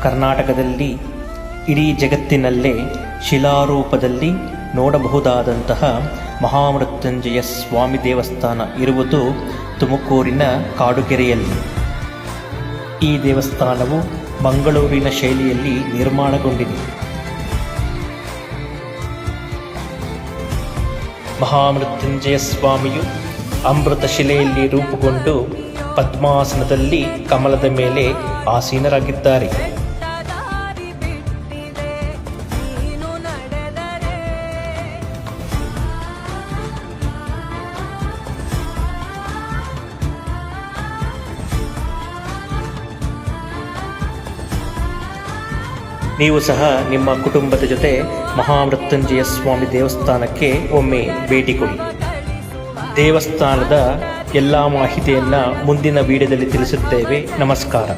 ಕರ್ನಾಟಕದಲ್ಲಿ ಇಡೀ ಜಗತ್ತಿನಲ್ಲೇ ಶಿಲಾರೂಪದಲ್ಲಿ ನೋಡಬಹುದಾದಂತಹ ಮಹಾಮೃತ್ಯುಂಜಯ ಸ್ವಾಮಿ ದೇವಸ್ಥಾನ ಇರುವುದು ತುಮಕೂರಿನ ಕಾಡುಗೆರೆಯಲ್ಲಿ. ಈ ದೇವಸ್ಥಾನವು ಮಂಗಳೂರಿನ ಶೈಲಿಯಲ್ಲಿ ನಿರ್ಮಾಣಗೊಂಡಿದೆ. ಮಹಾಮೃತ್ಯುಂಜಯ ಸ್ವಾಮಿಯು ಅಮೃತ ಶಿಲೆಯಲ್ಲಿ ರೂಪುಗೊಂಡು ಪದ್ಮಾಸನದಲ್ಲಿ ಕಮಲದ ಮೇಲೆ ಆಸೀನರಾಗಿದ್ದಾರೆ. ನೀವು ಸಹ ನಿಮ್ಮ ಕುಟುಂಬದ ಜೊತೆ ಮಹಾಮೃತ್ಯುಂಜಯ ಸ್ವಾಮಿ ದೇವಸ್ಥಾನಕ್ಕೆ ಒಮ್ಮೆ ಭೇಟಿ ಕೊಡಿ. ದೇವಸ್ಥಾನದ ಎಲ್ಲ ಮಾಹಿತಿಯನ್ನು ಮುಂದಿನ ವಿಡಿಯೋದಲ್ಲಿ ತಿಳಿಸುತ್ತೇವೆ. ನಮಸ್ಕಾರ.